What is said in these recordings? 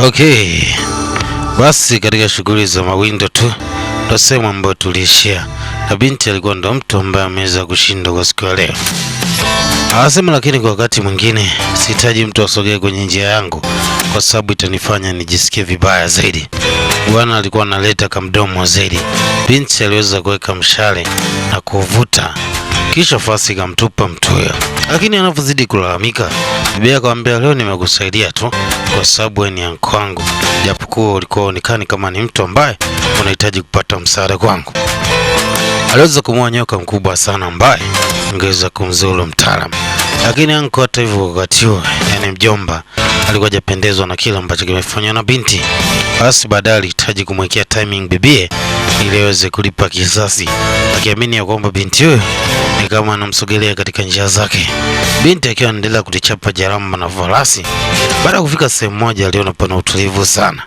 Okay. Basi katika shughuli za mawindo tu ndo sehemu ambayo tuliishia, na binti alikuwa ndo mtu ambaye ameweza kushinda kwa siku ya leo. Anasema lakini kwa wakati mwingine sihitaji mtu asogee kwenye njia yangu kwa sababu itanifanya nijisikie vibaya zaidi. Bwana alikuwa analeta kamdomo zaidi. Binti aliweza kuweka mshale na kuvuta, kisha fasi kamtupa mtu huyo. Lakini anapozidi kulalamika, bibi akamwambia leo nimekusaidia tu kwa sababu wewe ni anko wangu, japokuwa ulikuwa uonekani kama ni mtu ambaye unahitaji kupata msaada kwangu. Aliweza kumua nyoka mkubwa sana ambaye angeweza kumzuru mtaalamu. Lakini anko hata hivyo wakati huo, yani mjomba, alikuwa hajapendezwa na kile ambacho kimefanywa na binti. Basi baadaye alihitaji kumwekea timing bibie ili aweze kulipa kisasi, akiamini ya kwamba binti huyo ni kama anamsogelea katika njia zake. Binti akiwa anaendelea kulichapa jaramba na farasi. Baada ya kufika sehemu moja aliona pana utulivu sana,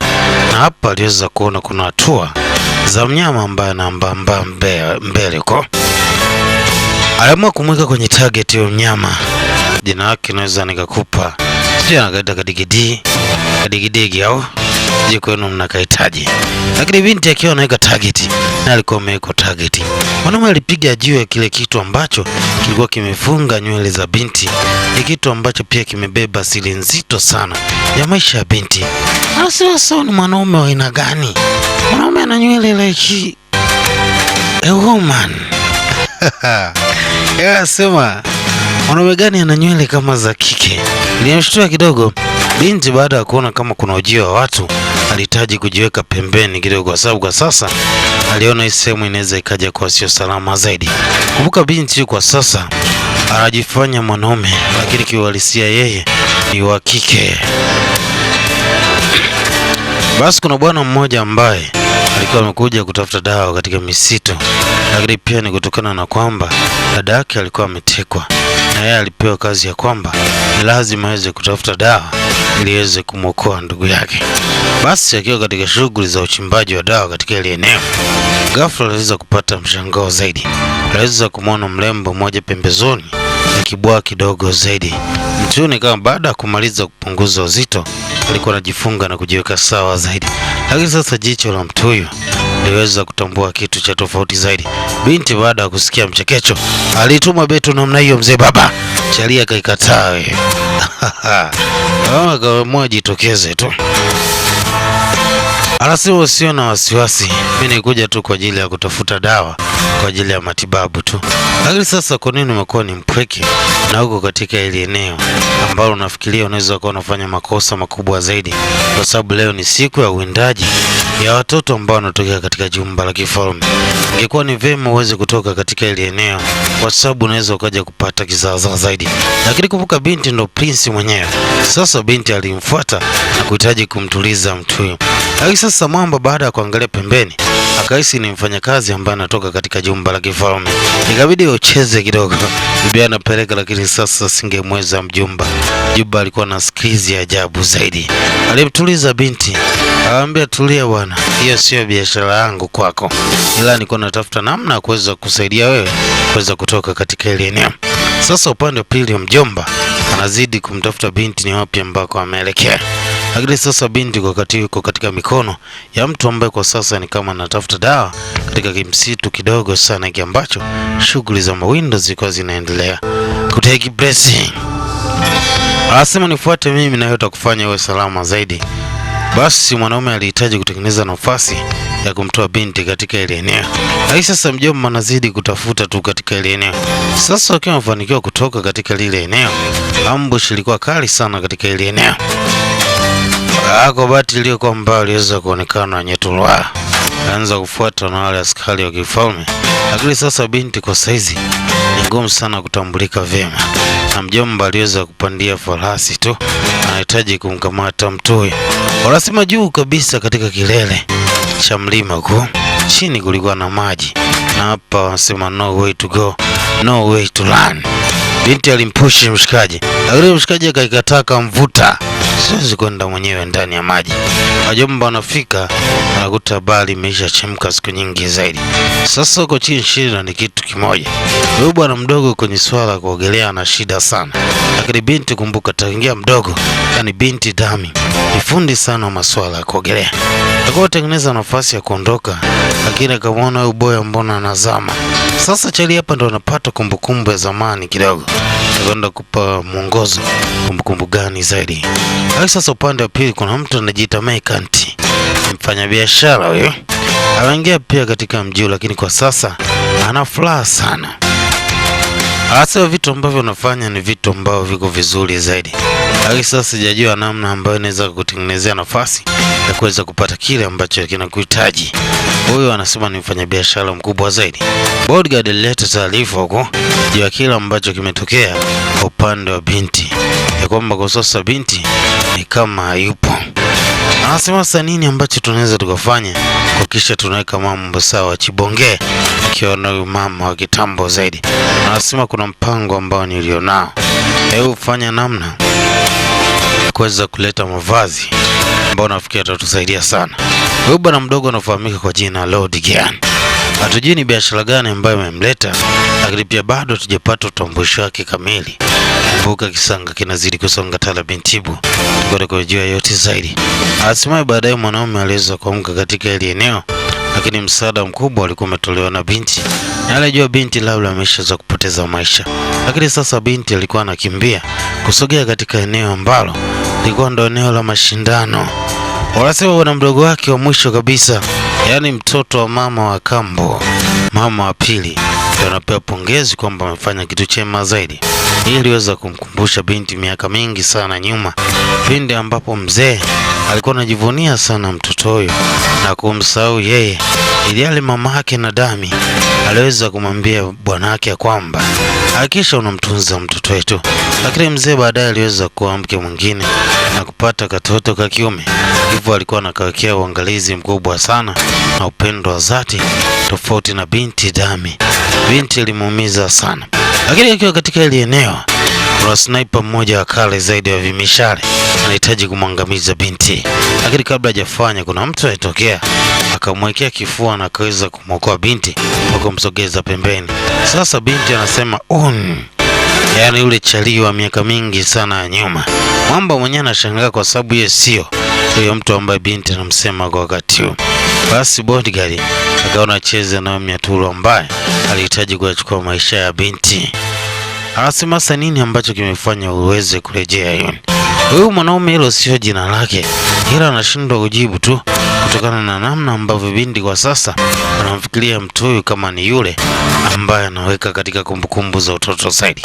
na hapa aliweza kuona kuna hatua za mnyama ambaye anaambamba mbele huko. Aliamua kumweka kwenye target ya mnyama. Jina lake naweza nikakupa, sio anakaita kadigidigi au je kwenu mnakahitaji. Lakini binti akiwa anaweka target na alikuwa ameweka target, mwanaume alipiga juu ya kile kitu ambacho kilikuwa kimefunga nywele za binti. Ni kitu ambacho pia kimebeba siri nzito sana ya maisha ya binti. Sasa ni mwanaume wa aina gani? Mwanaume ana nywele like a woman. Sema mwanaume gani ana nywele kama za kike? Nilimshtua kidogo. Binti baada ya kuona kama kuna ujio wa watu alihitaji kujiweka pembeni kidogo, kwa sababu kwa sasa aliona hii sehemu inaweza ikaja kwa sio salama zaidi. Kumbuka binti kwa sasa anajifanya mwanaume, lakini kiuhalisia yeye ni wa kike. Basi kuna bwana mmoja ambaye alikuwa amekuja kutafuta dawa katika misitu, lakini pia ni kutokana na kwamba dada yake alikuwa ametekwa, na yeye alipewa kazi ya kwamba ni lazima aweze kutafuta dawa ili aweze kumwokoa ndugu yake. Basi akiwa katika shughuli za uchimbaji wa dawa katika ile eneo, ghafla aliweza kupata mshangao zaidi. Aliweza kumwona mrembo mmoja pembezoni na kibwa kidogo zaidi. Mtu ni kama baada ya kumaliza kupunguza uzito alikuwa anajifunga na kujiweka sawa zaidi. Lakini sasa jicho la mtu huyo liweza kutambua kitu cha tofauti zaidi. Binti baada ya kusikia mchekecho alituma betu namna hiyo, mzee baba chalia kaikataa wewe. Kama jitokeze tu. Anasema usio na wasiwasi, mimi nikuja tu kwa ajili ya kutafuta dawa kwa ajili ya matibabu tu. Lakini sasa kwa nini umekuwa ni mpweke na huko katika ile eneo ambalo unafikiria unaweza kuwa unafanya makosa makubwa zaidi, kwa sababu leo ni siku ya uwindaji ya watoto ambao wanatokea katika jumba la kifalme. Ingekuwa ni vema uweze kutoka katika ile eneo, kwa sababu unaweza ukaja kupata kizaazaa zaidi. Lakini kumbuka binti ndo prince mwenyewe. Sasa binti alimfuata na kuhitaji kumtuliza mtu huyo. Lakini sasa mwamba baada ya kuangalia pembeni akahisi ni mfanyakazi ambaye anatoka katika jumba la kifalme. Ikabidi ucheze kidogo. Bibi anapeleka, lakini sasa singemweza mjumba. Jumba alikuwa na skizi ya ajabu zaidi. Alimtuliza binti. Akamwambia tulia bwana, hiyo sio biashara yangu kwako, ila nilikuwa natafuta namna ya kuweza kusaidia wewe kuweza kutoka katika ile eneo. Sasa upande wa pili wa mjomba anazidi kumtafuta binti ni wapi ambako ameelekea. Lakini sasa binti kwa wakati yuko katika mikono ya mtu ambaye kwa sasa ni kama anatafuta dawa katika kimsitu kidogo sana hiki ambacho shughuli za mawindo zilikuwa zinaendelea. Kuteki blessing. Anasema nifuate mimi na yote kufanya uwe salama zaidi. Basi mwanaume alihitaji kutengeneza nafasi ya kumtoa binti katika ile eneo. Lakini sasa mjomba anazidi kutafuta tu katika ile eneo. Sasa akiwa amefanikiwa kutoka katika lile eneo, ambush ilikuwa kali sana katika ile eneo. Kwa bahati iliyokuwa mbaya aliweza kuonekana Nyetulwa. Alianza kufuata na wale askari wa kifalme. Lakini sasa binti kwa saizi ni ngumu sana kutambulika vyema, na mjomba aliweza kupandia farasi tu, anahitaji kumkamata mtu huyo. Wanasema juu kabisa katika kilele cha mlima huko chini kulikuwa na maji, na hapa wanasema no way to go, no way to run. Binti alimpushi mshikaji, lakini mshikaji akaikataa kumvuta. siwezi kwenda mwenyewe ndani ya maji. Wajomba wanafika, wanakuta habari imeshachemka siku nyingi zaidi. Sasa uko chini, shida ni kitu kimoja. Huyu bwana mdogo kwenye swala la kuogelea ana shida sana, lakini binti, kumbuka, tangia mdogo, yani binti Dami ni fundi sana wa masuala ya kuogelea. Akawa tengeneza nafasi ya kuondoka, lakini akamwona huyu boya mbona anazama. Sasa Chali hapa ndo anapata kumbukumbu ya zamani kidogo. Nakwenda kupa mwongozo kumbukumbu gani zaidi. Hadi sasa upande wa pili kuna mtu anajiita Meikanti. Mfanya biashara huyo. Anaingia pia katika mji, lakini kwa sasa ana furaha sana. Hasa vitu ambavyo unafanya ni vitu ambavyo viko vizuri zaidi. Hadi sasa sijajua namna ambayo inaweza kutengenezea nafasi ya kuweza kupata kile ambacho kinakuhitaji. Huyo anasema ni mfanyabiashara mkubwa zaidi. Bodyguard alileta taarifa huko juu ya kile ambacho kimetokea kwa upande wa binti, ya kwamba kwa sasa binti ni kama hayupo. Anasema sasa nini ambacho tunaweza tukafanya kwa kisha tunaweka mambo sawa. Chibonge akiwa na mama wa kitambo zaidi anasema kuna mpango ambao nilionao. Hebu fanya namna kuweza kuleta mavazi ambao nafikiri atatusaidia sana. Huyu bwana mdogo anafahamika kwa jina Lord Gian. Hatujui ni biashara gani ambayo imemleta, lakini pia bado hatujapata utambulisho wake kamili. Kumbuka kisanga kinazidi kusonga tala bintibu. Tukote kujua yote zaidi. Hatimaye baadaye mwanaume aliweza kuamka katika ile eneo, lakini msaada mkubwa alikuwa umetolewa na binti. Na alijua binti labda ameshaweza kupoteza maisha. Lakini sasa binti alikuwa anakimbia kusogea katika eneo ambalo lilikuwa ndo eneo la mashindano. Wanasema bwana mdogo wake wa mwisho kabisa, yani mtoto wa mama wa kambo, mama wa pili, ndio anapewa pongezi kwamba amefanya kitu chema zaidi. Hii iliweza kumkumbusha binti miaka mingi sana nyuma, pindi ambapo mzee alikuwa anajivunia sana mtoto huyo na kumsahau yeye, ili mama yake na Dami aliweza kumwambia bwana wake kwamba hakikisha unamtunza mtoto wetu. Lakini mzee baadaye aliweza kuwa mke mwingine na kupata katoto ka kiume, hivyo alikuwa anakawekea uangalizi mkubwa sana na upendo wa dhati, tofauti na binti Dami. Binti ilimuumiza sana, lakini akiwa katika ile eneo kuna sniper mmoja wa kale zaidi wa vimishale anahitaji kumwangamiza binti. Lakini kabla hajafanya, kuna mtu alitokea akamwekea kifua na akaweza kumwokoa binti kwa kumsogeza pembeni. Sasa binti anasema yani yule Chali wa miaka mingi sana ya nyuma. Mwamba mwenyewe anashangaa kwa sababu yeye sio huyo mtu ambaye binti anamsema kwa wakati huu. Basi bodyguard akaona cheze na Miatulu ambaye alihitaji kuchukua maisha ya binti. Anasema sasa nini ambacho kimefanya uweze kurejea yule? Huyu mwanaume hilo sio jina lake, ila anashindwa kujibu tu kutokana na namna ambavyo binti kwa sasa anamfikiria mtu huyu kama ni yule ambaye anaweka katika kumbukumbu za utoto zaidi.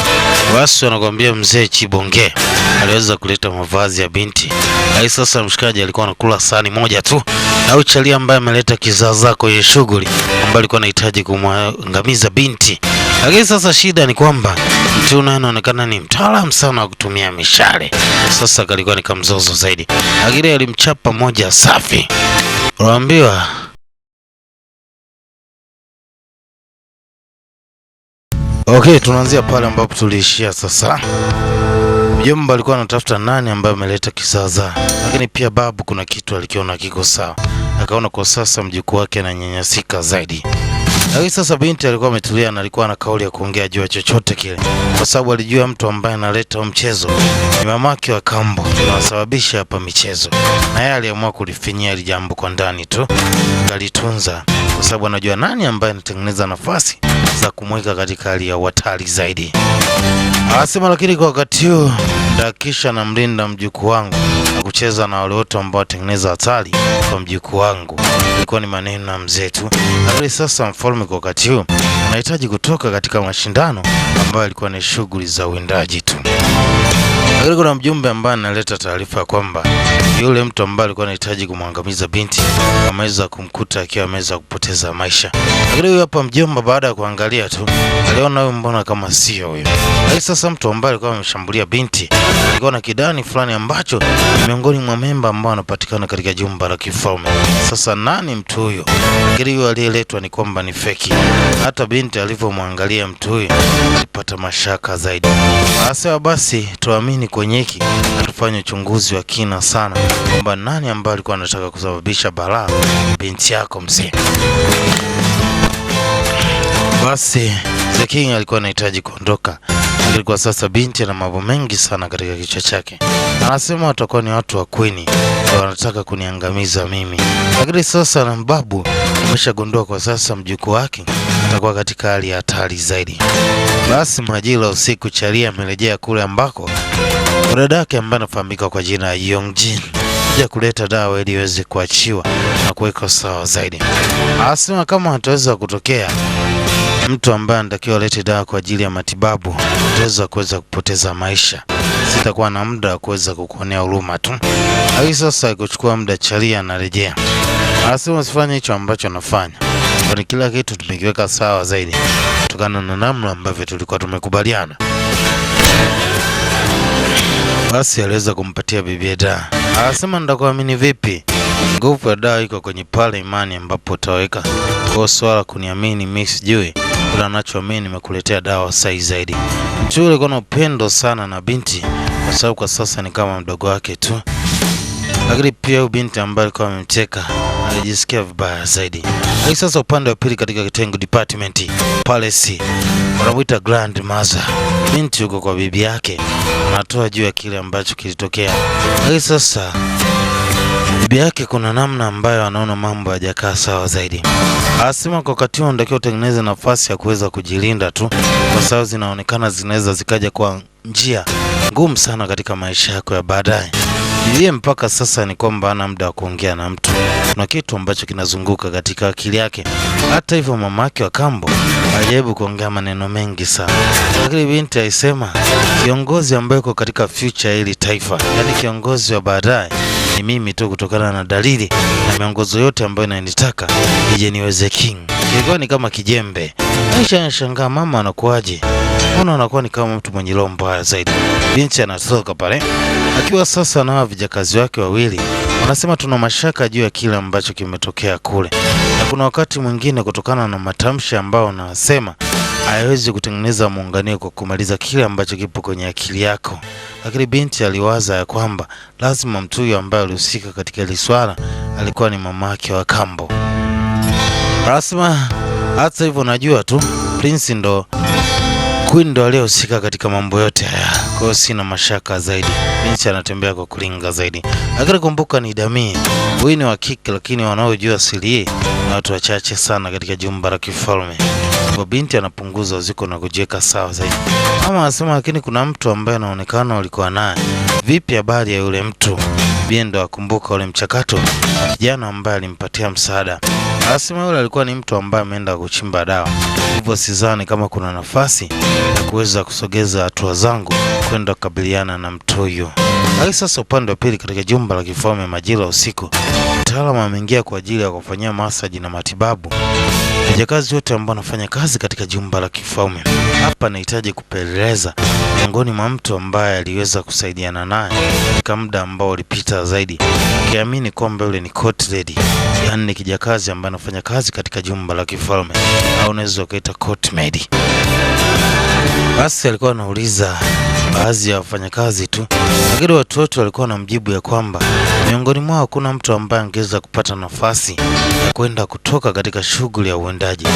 Basi anakuambia mzee Chibonge aliweza kuleta mavazi ya binti. Hai sasa mshikaji alikuwa anakula sahani moja tu na Chali ambaye ameleta kizaazaa kwenye shughuli ambaye alikuwa anahitaji kumwangamiza binti. Lakini sasa shida ni kwamba mtu anaonekana ni mtaalamu sana wa kutumia mishale. Sasa kalikuwa ni kamzozo zaidi, lakini alimchapa moja safi. Unaambiwa okay, tunaanzia pale ambapo tuliishia. Sasa mjomba alikuwa anatafuta nani ambaye ameleta kizaazaa, lakini pia babu kuna kitu alikiona kiko sawa, akaona kwa sasa mjukuu wake ananyanyasika zaidi. Lakini sasa binti alikuwa ametulia na alikuwa na kauli ya kuongea juu ya chochote kile, kwa sababu alijua mtu ambaye analeta mchezo ni mamake wa kambo, anasababisha hapa michezo, na yeye aliamua kulifinyia ile jambo kwa ndani tu, alitunza kwa sababu anajua nani ambaye anatengeneza nafasi za kumweka katika hali ya hatari zaidi. Anasema lakini kwa wakati huu ndakisha na mlinda mjukuu wangu na kucheza na wale wote ambao watengeneza hatari kwa mjukuu wangu. Ilikuwa ni maneno ya mzee tu. Lakini sasa mfalme kwa wakati huu anahitaji kutoka katika mashindano ambayo ilikuwa ni shughuli za uwindaji tu. Lakini kuna mjumbe ambaye analeta taarifa kwamba yule mtu ambaye alikuwa anahitaji kumwangamiza binti ameweza kumkuta akiwa ameweza kupoteza maisha. Lakini huyu hapa mjomba baada ya kuangalia tu aliona huyu mbona kama sio huyo. Lakini sasa mtu ambaye alikuwa ameshambulia binti alikuwa na kidani fulani ambacho miongoni mwa memba ambao wanapatikana katika jumba la kifalme. Sasa nani mtu huyo? Lakini huyo aliyeletwa ni kwamba ni feki. Hata binti alivyomwangalia mtu huyo alipata mashaka zaidi. Asema basi tuamini kwenye hiki na tufanye uchunguzi wa kina sana kwamba nani ambaye alikuwa anataka kusababisha balaa binti yako mzee. Basi The King alikuwa anahitaji kuondoka. Ilikuwa sasa binti ana mambo mengi sana katika kichwa chake. Anasema watakuwa ni watu wa Queen, wanataka kuniangamiza mimi. Lakini sasa na Mbabu ameshagundua kwa sasa mjukuu wake atakuwa katika hali ya hatari zaidi. Basi majira usiku Charlie amerejea kule ambako dada yake ambaye anafahamika kwa jina la Yongjin kuja kuleta dawa ili iweze kuachiwa na kuweka sawa zaidi. Anasema kama hataweza kutokea mtu ambaye anatakiwa alete dawa kwa ajili ya matibabu, utaweza kuweza kupoteza maisha. Sitakuwa na muda wa kuweza kukuonea huruma tu. Hadi sasa kuchukua muda Charlie anarejea. Anasema usifanye hicho ambacho nafanya. Kwani kila kitu tumekiweka sawa zaidi kutokana na namna ambavyo tulikuwa tumekubaliana. Basi aliweza kumpatia bibi dawa. Anasema nitakuamini vipi? Nguvu ya dawa iko kwenye pale imani ambapo utaweka. Kwa swala kuniamini mimi sijui. Kila anachoamini nimekuletea dawa sahihi zaidi. Mtu yule alikuwa na upendo sana na binti kwa sababu kwa sasa ni kama mdogo wake tu. Lakini pia binti ambaye alikuwa amemteka alijisikia vibaya zaidi. Hadi sasa upande wa pili katika kitengo department Palace wanamuita Grand Mother. Binti yuko kwa bibi yake anatoa juu ya kile ambacho kilitokea. Hadi sasa bibi yake kuna namna ambayo anaona mambo hayajakaa sawa zaidi. Anasema kwa wakati huo ndio utengeneze nafasi ya kuweza kujilinda tu kwa sababu zinaonekana zinaweza zikaja kwa njia ngumu sana katika maisha yako ya baadaye. Yeye mpaka sasa ni kwamba hana muda wa kuongea na mtu. Kuna kitu ambacho kinazunguka katika akili yake. Hata hivyo mamake wa kambo alijaribu kuongea maneno mengi sana. Lakini binti alisema kiongozi ambaye yuko katika future hili taifa, yani kiongozi wa baadaye ni mimi tu kutokana na dalili na miongozo yote ambayo inanitaka ije niweze king. Ilikuwa ni kama kijembe. Aisha anashangaa mama anakuaje? Mbona anakuwa ni kama mtu mwenye roho mbaya zaidi? Binti anatoka pale akiwa sasa na vijakazi wake wawili. Wanasema tuna mashaka juu ya kile ambacho kimetokea kule. Na kuna wakati mwingine kutokana na matamshi ambao wanasema haiwezi kutengeneza muunganiko kwa kumaliza kile ambacho kipo kwenye akili yako. Lakini binti aliwaza ya kwamba lazima mtu huyo ambaye alihusika katika hili swala alikuwa ni mamake wa kambo. Rasma hata hivyo najua tu Prince ndo Queen ndo aliyehusika katika mambo yote haya. Kwa hiyo sina mashaka zaidi. Binti anatembea kwa kulinga zaidi. Lakini kumbuka ni Damie. Huyu ni wa kike lakini wanaojua siri hii na watu wachache sana katika jumba la kifalme. Kwa binti anapunguza uzito na kujiweka sawa zaidi. Mama anasema lakini kuna mtu ambaye anaonekana walikuwa naye. Vipi habari ya yule mtu? Bien ndo akumbuka ule mchakato kijana ambaye alimpatia msaada. Anasema yule alikuwa ni mtu ambaye ameenda kuchimba dawa. Hivyo sidhani kama kuna nafasi ya kuweza kusogeza hatua zangu kwenda kukabiliana na mtu huyo. Hadi sasa upande wa pili katika jumba la kifalme majira usiku, mtaalamu ameingia kwa ajili ya kufanyia masaji na matibabu. Wafanyakazi wote ambao wanafanya kazi katika jumba la kifalme hapa nahitaji kupeleleza miongoni mwa mtu ambaye aliweza kusaidiana naye katika muda ambao ulipita zaidi, akiamini kwamba yule ni court lady, yani ni kijakazi ambaye anafanya kazi katika jumba la kifalme au unaweza kuita court maid. Basi alikuwa anauliza baadhi ya wafanyakazi tu, lakini watu wote walikuwa wanamjibu ya kwamba miongoni mwao kuna mtu ambaye angeweza kupata nafasi ya kwenda kutoka katika shughuli ya uendaji.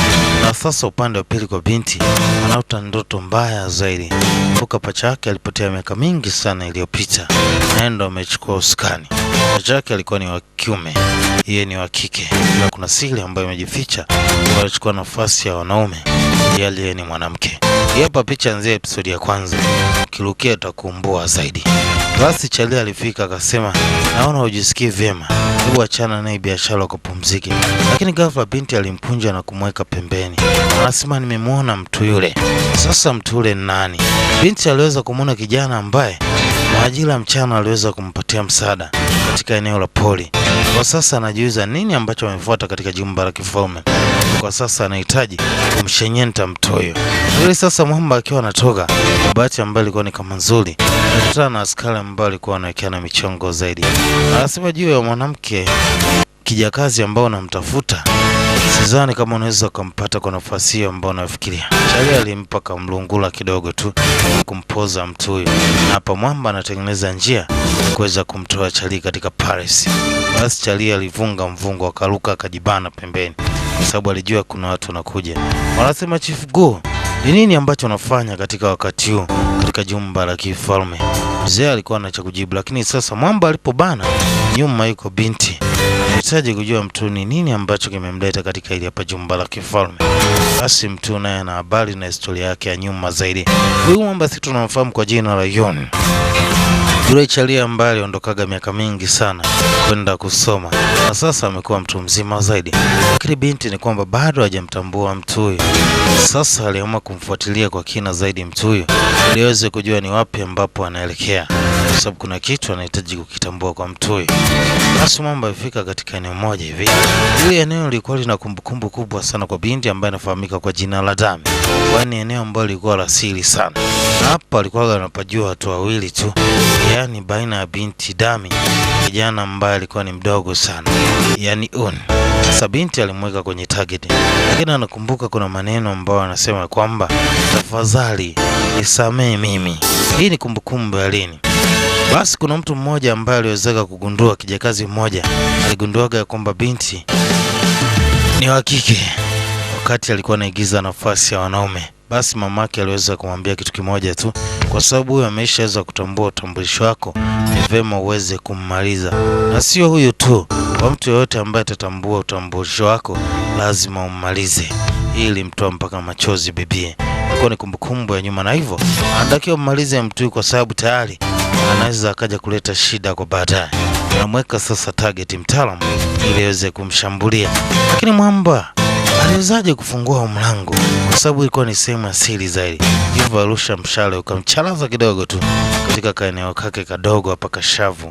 Na sasa upande wa pili kwa binti anaota ndoto mbaya zaidi. Kumbuka pacha yake alipotea miaka mingi sana iliyopita, na ndo amechukua usukani. Pacha yake alikuwa ni wa kiume, yeye ni wa kike, na kuna siri ambayo imejificha walichukua nafasi ya wanaume, yeye ni mwanamke. Hapa picha nzee episode ya kwanza. Kirukia utakumbua zaidi. Basi Charlie alifika akasema, naona hujisikii vyema. Hebu achana naye biashara kupumziki. Lakini ghafla binti alimpunja na kumweka pembeni. Anasema nimemwona mtu yule. Sasa mtu yule ni nani? Binti aliweza kumwona kijana ambaye Mwajila mchana aliweza kumpatia msaada katika eneo la poli. Kwa sasa anajiuliza nini ambacho amefuata katika jumba la kifalme. Kwa sasa anahitaji kumshenyenta mtu huyo. Ili sasa mwamba akiwa anatoka, bahati ambayo ilikuwa ni kama nzuri, akutana na askari ambao alikuwa anawekeana michongo zaidi. Anasema juu ya mwanamke kijakazi ambao anamtafuta Sidhani kama unaweza kumpata kwa nafasi hiyo ambayo unafikiria. Chalia alimpa kamlungula kidogo tu kumpoza mtu huyo, na hapa mwamba anatengeneza njia kuweza kumtoa Chalia katika Paris. Basi Chalia alivunga mvungo, akaruka akajibana pembeni kwa sababu alijua kuna watu wanakuja. Wanasema Chief Go, ni nini ambacho unafanya katika wakati huu katika jumba la kifalme? Mzee alikuwa na cha kujibu, lakini sasa mwamba alipobana nyuma yuko binti. Anahitaji kujua mtu ni nini ambacho kimemleta katika ile hapa jumba la kifalme. Basi mtu naye ana habari na historia yake ya nyuma zaidi. Huyu mwamba sisi tunamfahamu kwa jina la Yon. Yule Chalia ambaye aliondokaga miaka mingi sana kwenda kusoma na sasa amekuwa mtu mzima zaidi, lakini binti ni kwamba bado hajamtambua mtu huyo. Sasa aliamua kumfuatilia kwa kina zaidi mtu huyo ili aweze kujua ni wapi ambapo anaelekea, kwa sababu kuna kitu anahitaji kukitambua kwa mtu huyo. Basi mambo yafika katika eneo moja hivi. Ile eneo lilikuwa lina kumbukumbu kubwa sana kwa binti ambaye anafahamika kwa jina la Dami, kwani eneo ambalo lilikuwa la siri sana. Na hapa alikuwa anapajua watu wawili tu, yaani baina ya binti Dami kijana ambaye alikuwa ni mdogo sana, yaani Un. Sasa binti alimweka kwenye target, lakini anakumbuka kuna maneno ambayo anasema kwamba tafadhali nisamee mimi. Hii ni kumbukumbu ya lini? Basi kuna mtu mmoja ambaye aliwezeka kugundua, kijakazi mmoja aligunduaga kwamba binti ni wa kike wakati alikuwa anaigiza nafasi ya wanaume. Basi mamake aliweza kumwambia kitu kimoja tu, kwa sababu huyo ameshaweza kutambua utambulisho wako, ni vema uweze kummaliza. Na sio huyo tu, kwa mtu yoyote ambaye atatambua utambulisho wako lazima ummalize. Hii ilimtoa mpaka machozi bibie. Ilikuwa ni kumbukumbu ya nyuma, na hivyo anatakiwa mmalize mtu kwa sababu tayari anaweza akaja kuleta shida kwa baadaye. Anamweka sasa target mtaalamu ili aweze kumshambulia, lakini mwamba aliwezaje kufungua mlango? Kwa sababu ilikuwa ni sehemu asili zaidi. Hivyo arusha mshale ukamchalaza kidogo tu katika kaeneo kake kadogo hapa kashavu,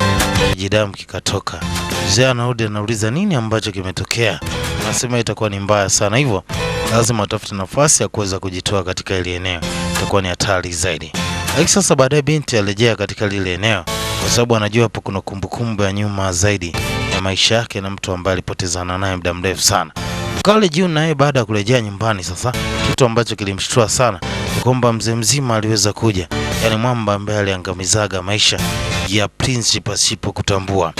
kijidamu kikatoka. Mzee anarudi anauliza nini ambacho kimetokea. Anasema itakuwa ni mbaya sana, hivyo lazima atafute nafasi ya kuweza kujitoa katika ile eneo, itakuwa ni hatari zaidi. Lakini sasa baadaye binti alirejea katika lile eneo kwa sababu anajua hapo kuna kumbukumbu ya nyuma zaidi ya maisha yake na mtu ambaye alipotezana naye muda mrefu sana. Kale June naye baada ya kurejea nyumbani sasa, kitu ambacho kilimshtua sana ni kwamba mzee mzima aliweza kuja, yaani mwamba ambaye aliangamizaga maisha ya Prince pasipo kutambua.